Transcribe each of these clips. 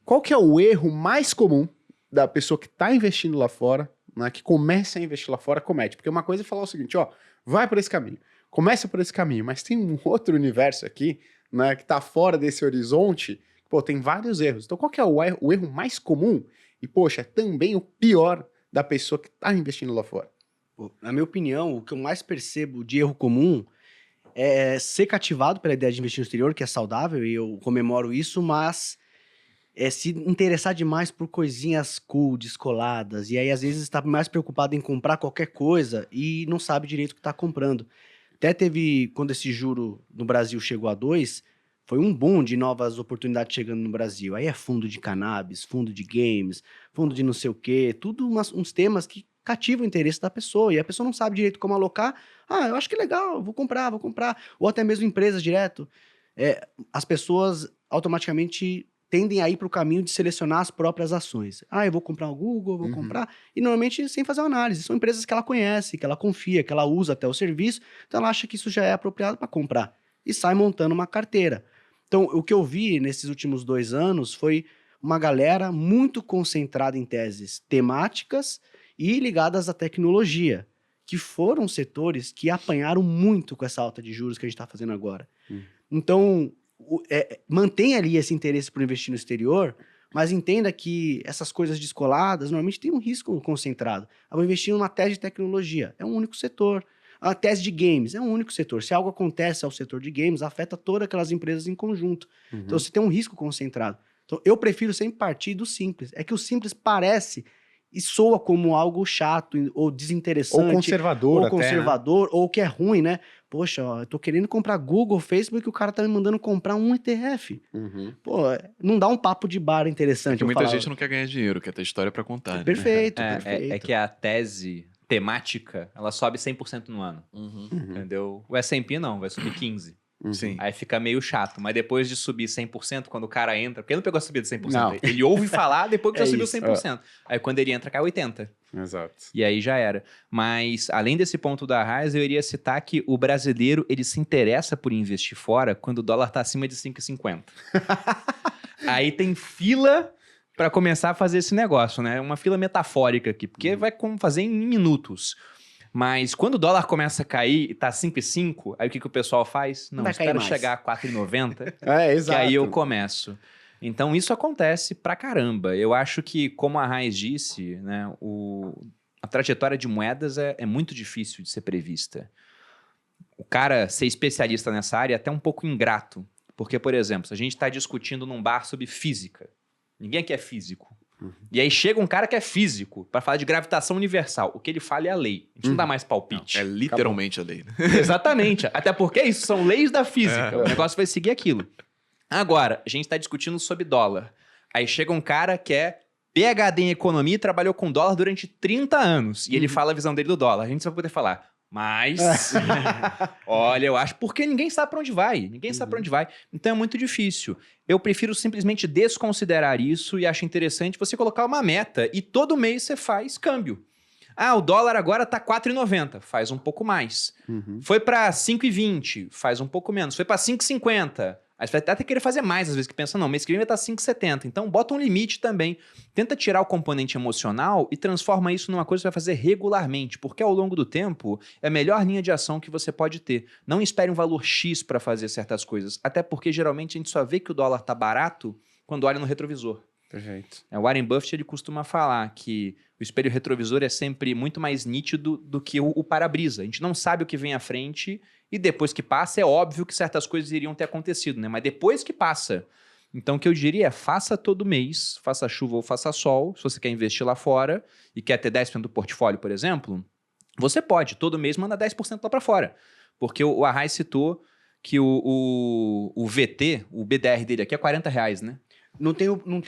qual que é o erro mais comum da pessoa que está investindo lá fora, né, que começa a investir lá fora, comete? Porque uma coisa é falar o seguinte, ó, vai por esse caminho, começa por esse caminho, mas tem um outro universo aqui, né, que está fora desse horizonte, pô, tem vários erros. Então qual que é o erro mais comum e, poxa, é também o pior da pessoa que está investindo lá fora? Pô, na minha opinião, o que eu mais percebo de erro comum é ser cativado pela ideia de investir no exterior, que é saudável, e eu comemoro isso, mas se interessar demais por coisinhas cool, descoladas, e aí às vezes está mais preocupado em comprar qualquer coisa e não sabe direito o que está comprando. Até teve, quando esse juro no Brasil chegou a 2, foi um boom de novas oportunidades chegando no Brasil. Aí é fundo de cannabis, fundo de games, fundo de não sei o quê, tudo uns temas que cativam o interesse da pessoa, e a pessoa não sabe direito como alocar. Ah, eu acho que é legal, vou comprar. Ou até mesmo empresas direto. As pessoas automaticamente tendem a ir para o caminho de selecionar as próprias ações. Ah, eu vou comprar o Google, vou comprar, e normalmente sem fazer uma análise. São empresas que ela conhece, que ela confia, que ela usa até o serviço, então ela acha que isso já é apropriado para comprar. E sai montando uma carteira. Então, o que eu vi nesses últimos 2 anos foi uma galera muito concentrada em teses temáticas e ligadas à tecnologia, que foram setores que apanharam muito com essa alta de juros que a gente está fazendo agora. Então, mantém ali esse interesse por investir no exterior, mas entenda que essas coisas descoladas normalmente têm um risco concentrado. Eu vou investir numa tese de tecnologia, é um único setor. A tese de games é um único setor. Se algo acontece ao setor de games, afeta todas aquelas empresas em conjunto. Então, você tem um risco concentrado. Então, eu prefiro sempre partir do simples. É que o simples parece e soa como algo chato ou desinteressante. Ou conservador ou até, conservador, ou que é ruim, né? Poxa, ó, eu tô querendo comprar Google, Facebook, e o cara tá me mandando comprar um ETF. Pô, não dá um papo de bar interessante. Porque muita gente não quer ganhar dinheiro, quer ter história pra contar. Né? Perfeito. É que a tese temática, ela sobe 100% no ano. Entendeu? O S&P não, vai subir 15%. Sim. Aí fica meio chato. Mas depois de subir 100%, quando o cara entra... Porque ele não pegou a subida de 100%. Não. Ele ouve falar depois que já subiu isso. 100%. Aí quando ele entra, cai 80%. Exato. E aí já era. Mas, além desse ponto da Raiz, eu iria citar que o brasileiro, ele se interessa por investir fora quando o dólar tá acima de 5,50. Aí tem fila para começar a fazer esse negócio, né? Uma fila metafórica aqui, porque vai fazer em minutos. Mas quando o dólar começa a cair e tá 5,5, aí o que o pessoal faz? Não, espera chegar a 4,90, exato. que aí eu começo. Então, isso acontece pra caramba. Eu acho que, como a Raiz disse, né, a trajetória de moedas é muito difícil de ser prevista. O cara ser especialista nessa área é até um pouco ingrato. Porque, por exemplo, se a gente está discutindo num bar sobre física, ninguém aqui é físico. E aí chega um cara que é físico para falar de gravitação universal. O que ele fala é a lei. A gente não dá mais palpite. É literalmente a lei. Né? Exatamente. Até porque isso são leis da física. O negócio vai seguir aquilo. Agora, a gente está discutindo sobre dólar. Aí chega um cara que é PhD em economia e trabalhou com dólar durante 30 anos. E ele fala a visão dele do dólar. A gente só vai poder falar... Mas, olha, eu acho... Porque ninguém sabe para onde vai. Ninguém sabe para onde vai. Então é muito difícil. Eu prefiro simplesmente desconsiderar isso e acho interessante você colocar uma meta e todo mês você faz câmbio. Ah, o dólar agora tá 4,90. Faz um pouco mais. Foi para 5,20. Faz um pouco menos. Foi para 5,50. Aí você vai até querer fazer mais, às vezes, que pensa, não, mês que vem vai estar 5,70. Então, bota um limite também. Tenta tirar o componente emocional e transforma isso numa coisa que você vai fazer regularmente, porque ao longo do tempo é a melhor linha de ação que você pode ter. Não espere um valor X para fazer certas coisas, até porque geralmente a gente só vê que o dólar tá barato quando olha no retrovisor. Perfeito. O Warren Buffett ele costuma falar que o espelho retrovisor é sempre muito mais nítido do que o para-brisa. A gente não sabe o que vem à frente e depois que passa é óbvio que certas coisas iriam ter acontecido, né? Mas depois que passa. Então o que eu diria é faça todo mês, faça chuva ou faça sol, se você quer investir lá fora e quer ter 10% do portfólio, por exemplo, você pode todo mês mandar 10% lá para fora. Porque o Arraes citou que o VT, o BDR dele aqui é R$40, né? Não tem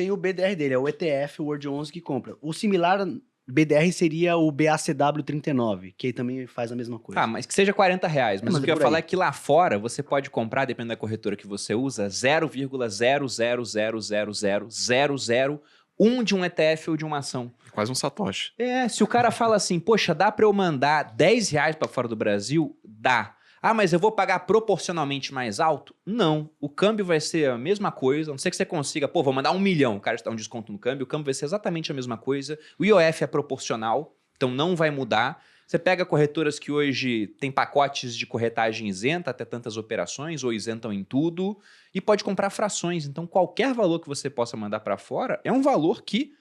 o BDR dele, é o ETF, o World 11 que compra. O similar BDR seria o BACW39, que aí também faz a mesma coisa. Ah, mas que seja R$40. Mas o que eu ia falar é que lá fora você pode comprar, dependendo da corretora que você usa, 0,0000001 de um ETF ou de uma ação. Quase um satoshi. Se o cara fala assim, poxa, dá para eu mandar R$10 para fora do Brasil? Dá. Ah, mas eu vou pagar proporcionalmente mais alto? Não. O câmbio vai ser a mesma coisa, a não ser que você consiga, vou mandar 1 milhão, o cara te dá um desconto no câmbio, o câmbio vai ser exatamente a mesma coisa. O IOF é proporcional, então não vai mudar. Você pega corretoras que hoje tem pacotes de corretagem isenta até tantas operações, ou isentam em tudo, e pode comprar frações. Então, qualquer valor que você possa mandar para fora é um valor que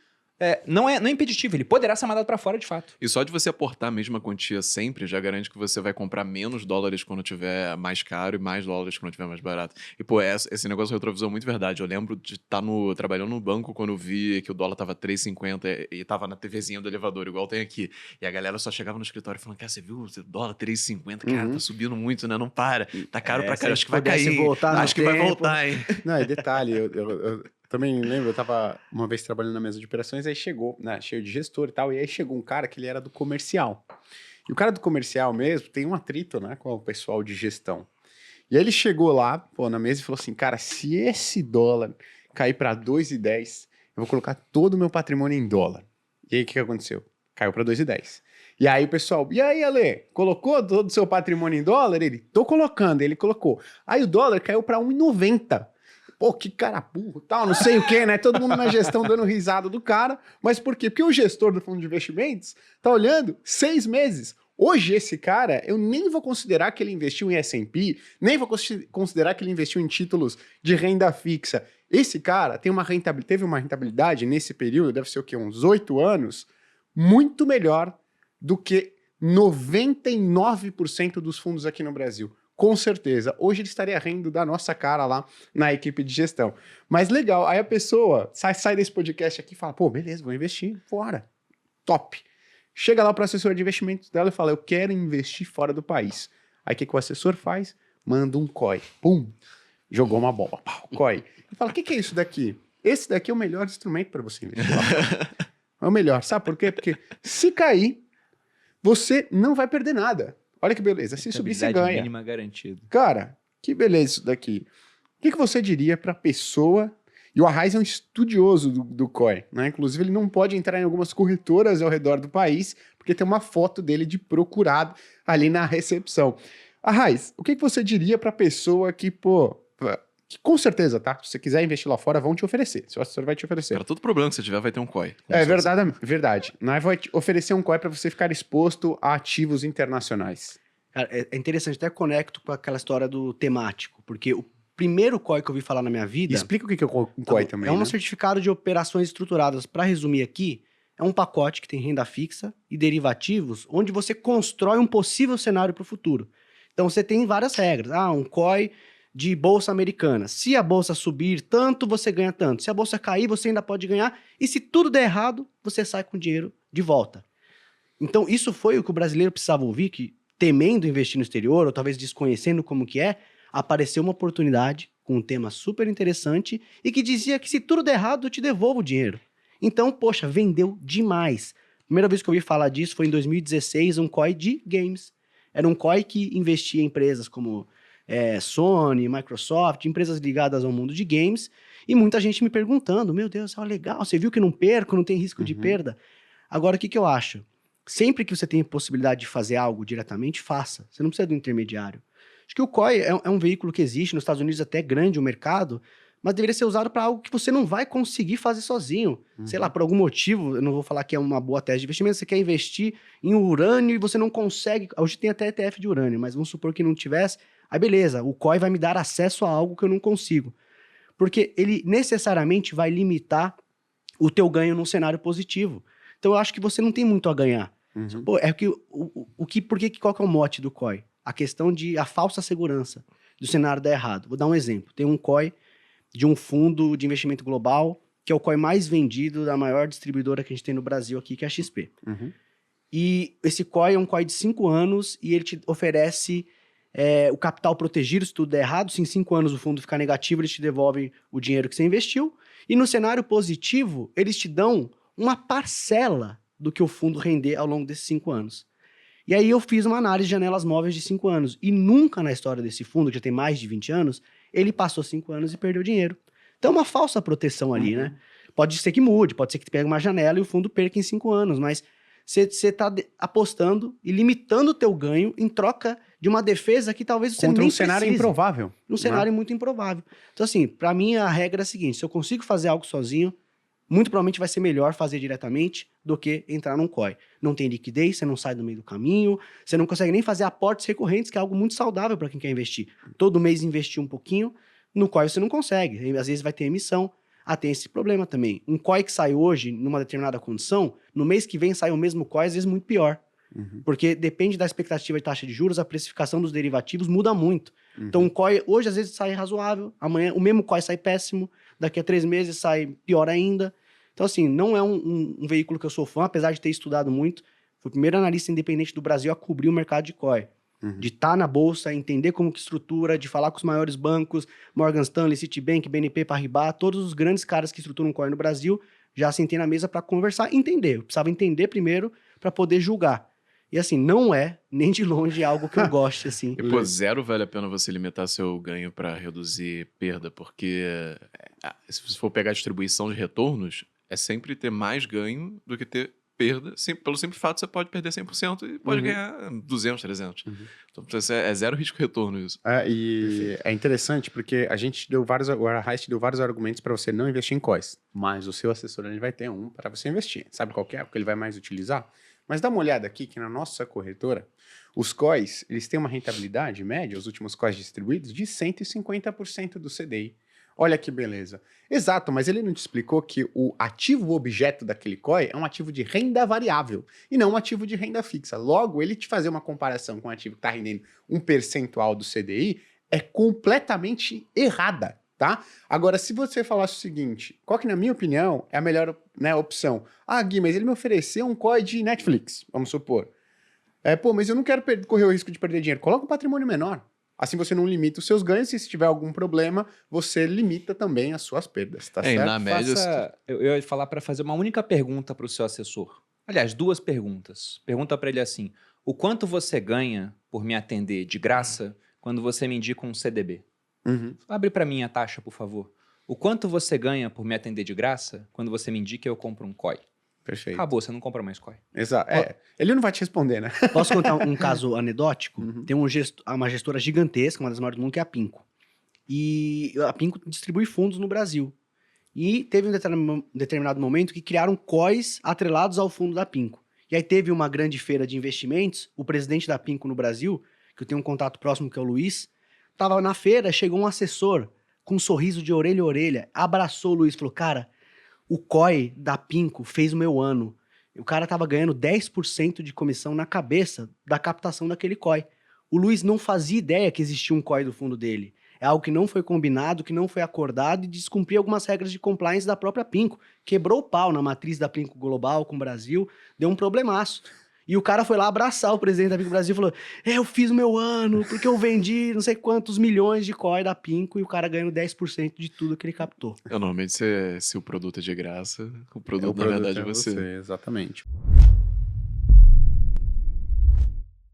não é impeditivo, ele poderá ser mandado para fora de fato. E só de você aportar a mesma quantia sempre já garante que você vai comprar menos dólares quando tiver mais caro e mais dólares quando tiver mais barato. E, esse negócio do retrovisor é muito verdade. Eu lembro de estar trabalhando no banco quando eu vi que o dólar tava 3,50 e tava na TVzinha do elevador, igual tem aqui. E a galera só chegava no escritório falando, cara, você viu o dólar 3,50? Cara, tá subindo muito, né? Não para. Tá caro pra caralho. Acho que vai cair. Acho que vai voltar, hein? Não, e detalhe, eu também lembro, eu tava uma vez trabalhando na mesa de operações, aí chegou, né, cheio de gestor e tal, e aí chegou um cara que ele era do comercial. E o cara do comercial mesmo tem um atrito, né, com o pessoal de gestão. E aí ele chegou lá, na mesa e falou assim, cara, se esse dólar cair para 2,10, eu vou colocar todo o meu patrimônio em dólar. E aí o que aconteceu? Caiu para 2,10. E aí o pessoal, e aí, Ale, colocou todo o seu patrimônio em dólar? Ele, tô colocando, ele colocou. Aí o dólar caiu para 1,90. Pô, que cara burro, tal, não sei o que, né? Todo mundo na gestão dando risada do cara. Mas por quê? Porque o gestor do fundo de investimentos tá olhando 6 meses. Hoje, esse cara, eu nem vou considerar que ele investiu em S&P, nem vou considerar que ele investiu em títulos de renda fixa. Esse cara teve uma rentabilidade nesse período, deve ser o quê? Uns 8 anos, muito melhor do que 99% dos fundos aqui no Brasil. Com certeza. Hoje ele estaria rindo da nossa cara lá na equipe de gestão. Mas legal, aí a pessoa sai desse podcast aqui e fala, beleza, vou investir fora. Top. Chega lá para o assessor de investimentos dela e fala, eu quero investir fora do país. Aí o que o assessor faz? Manda um COI. Pum! Jogou uma bomba. Pau, COI. E fala, o que é isso daqui? Esse daqui é o melhor instrumento para você investir lá fora. É o melhor. Sabe por quê? Porque se cair, você não vai perder nada. Olha que beleza, se subir você ganha. Mínima garantida. Cara, que beleza isso daqui. O que você diria para a pessoa... E o Arraiz é um estudioso do COI, né? Inclusive ele não pode entrar em algumas corretoras ao redor do país, porque tem uma foto dele de procurado ali na recepção. Arraiz, o que você diria para a pessoa que, que com certeza, tá? Se você quiser investir lá fora, vão te oferecer. Seu assessor vai te oferecer. Cara, todo problema que você tiver vai ter um COI. É verdade. Não vai te oferecer um COI para você ficar exposto a ativos internacionais. Cara, é interessante, até conecto com aquela história do temático, porque o primeiro COI que eu ouvi falar na minha vida... Explica o que é um COI também, É um certificado de operações estruturadas. Para resumir aqui, é um pacote que tem renda fixa e derivativos, onde você constrói um possível cenário para o futuro. Então, você tem várias regras. Um COI de bolsa americana. Se a bolsa subir tanto, você ganha tanto. Se a bolsa cair, você ainda pode ganhar. E se tudo der errado, você sai com o dinheiro de volta. Então, isso foi o que o brasileiro precisava ouvir, que temendo investir no exterior, ou talvez desconhecendo como que apareceu uma oportunidade com um tema super interessante e que dizia que se tudo der errado, eu te devolvo o dinheiro. Então, poxa, vendeu demais. Primeira vez que eu ouvi falar disso foi em 2016, um COI de games. Era um COI que investia em empresas como Sony, Microsoft, empresas ligadas ao mundo de games, e muita gente me perguntando, meu Deus, legal, você viu que não perco, não tem risco de perda? Agora, o que eu acho? Sempre que você tem possibilidade de fazer algo diretamente, faça. Você não precisa do intermediário. Acho que o COI é um veículo que existe, nos Estados Unidos até grande o mercado, mas deveria ser usado para algo que você não vai conseguir fazer sozinho. Sei lá, por algum motivo, eu não vou falar que é uma boa tese de investimento, você quer investir em urânio e você não consegue... Hoje tem até ETF de urânio, mas vamos supor que não tivesse. Aí beleza, o COI vai me dar acesso a algo que eu não consigo. Porque ele necessariamente vai limitar o teu ganho num cenário positivo. Então eu acho que você não tem muito a ganhar. Qual que é o mote do COI? A questão a falsa segurança do cenário dar errado. Vou dar um exemplo. Tem um COI de um fundo de investimento global, que é o COI mais vendido da maior distribuidora que a gente tem no Brasil aqui, que é a XP. E esse COI é um COI de 5 anos e ele te oferece o capital protegido se tudo der errado. Se em 5 anos o fundo ficar negativo, eles te devolvem o dinheiro que você investiu. E no cenário positivo, eles te dão uma parcela do que o fundo render ao longo desses 5 anos. E aí eu fiz uma análise de janelas móveis de 5 anos. E nunca na história desse fundo, que já tem mais de 20 anos, ele passou 5 anos e perdeu dinheiro. Então é uma falsa proteção ali, né? Pode ser que mude, pode ser que pegue uma janela e o fundo perca em 5 anos, mas você está apostando e limitando o teu ganho em troca de uma defesa que talvez você Contra nem um cenário precise. improvável. Num cenário muito improvável. Então, assim, pra mim a regra é a seguinte: se eu consigo fazer algo sozinho, muito provavelmente vai ser melhor fazer diretamente do que entrar num COI. Não tem liquidez, você não sai do meio do caminho, você não consegue nem fazer aportes recorrentes, que é algo muito saudável para quem quer investir. Todo mês investir um pouquinho, no COI você não consegue. Às vezes vai ter emissão. Tem esse problema também. Um COI que sai hoje, numa determinada condição, no mês que vem sai o mesmo COI, às vezes muito pior. Porque depende da expectativa de taxa de juros, a precificação dos derivativos muda muito. Então, um COI hoje às vezes sai razoável, amanhã o mesmo COI sai péssimo, daqui a 3 meses sai pior ainda. Então, assim, não é um veículo que eu sou fã, apesar de ter estudado muito. Fui o primeiro analista independente do Brasil a cobrir o mercado de COI. De estar na bolsa, entender como que estrutura, de falar com os maiores bancos, Morgan Stanley, Citibank, BNP Paribas, todos os grandes caras que estruturam COI no Brasil, já sentei na mesa para conversar e entender. Eu precisava entender primeiro para poder julgar. E assim, não é nem de longe algo que eu goste, assim. E, pô, zero vale a pena você limitar seu ganho para reduzir perda, porque se você for pegar a distribuição de retornos, é sempre ter mais ganho do que ter perda. Pelo simples fato, você pode perder 100% e pode ganhar 200, 300. Então, é zero risco-retorno isso. E é interessante porque a gente deu vários, o Arraiz deu vários argumentos para você não investir em COIs, mas o seu assessor ele vai ter um para você investir. Sabe qual que é? Porque ele vai mais utilizar. Mas dá uma olhada aqui que na nossa corretora, os COIs, eles têm uma rentabilidade média, os últimos COIs distribuídos, de 150% do CDI. Olha que beleza. Exato, mas ele não te explicou que o ativo objeto daquele COI é um ativo de renda variável e não um ativo de renda fixa. Logo, ele te fazer uma comparação com um ativo que está rendendo um percentual do CDI é completamente errada, tá? Agora, se você falasse o seguinte, qual que, na minha opinião, é a melhor, né, opção? Gui, mas ele me ofereceu um COI de Netflix, vamos supor. Pô, mas eu não quero correr o risco de perder dinheiro. Coloca um patrimônio menor. Assim você não limita os seus ganhos e se tiver algum problema, você limita também as suas perdas, tá certo? Na média... Eu ia falar para fazer uma única pergunta para o seu assessor. Aliás, 2 perguntas. Pergunta para ele assim: o quanto você ganha por me atender de graça quando você me indica um CDB? Abre para mim a taxa, por favor. O quanto você ganha por me atender de graça quando você me indica e eu compro um COI? Perfeito. Acabou, você não compra mais COI. Exato. Ele não vai te responder, né? Posso contar um caso anedótico? Tem uma gestora gigantesca, uma das maiores do mundo, que é a Pinco. E a Pinco distribui fundos no Brasil. E teve um determinado momento que criaram COIs atrelados ao fundo da Pinco. E aí teve uma grande feira de investimentos, o presidente da Pinco no Brasil, que eu tenho um contato próximo, que é o Luiz, estava na feira, chegou um assessor com um sorriso de orelha a orelha, abraçou o Luiz e falou: cara, o COI da Pinco fez o meu ano. O cara tava ganhando 10% de comissão na cabeça da captação daquele COI. O Luiz não fazia ideia que existia um COI do fundo dele. É algo que não foi combinado, que não foi acordado e descumprir algumas regras de compliance da própria Pinco. Quebrou o pau na matriz da Pinco Global com o Brasil, deu um problemaço. E o cara foi lá abraçar o presidente da Pinco Brasil e falou: eu fiz o meu ano, porque eu vendi não sei quantos milhões de COI da Pinco, e o cara ganhando 10% de tudo que ele captou. Normalmente, se o produto é de graça, o produto na verdade é você. Exatamente.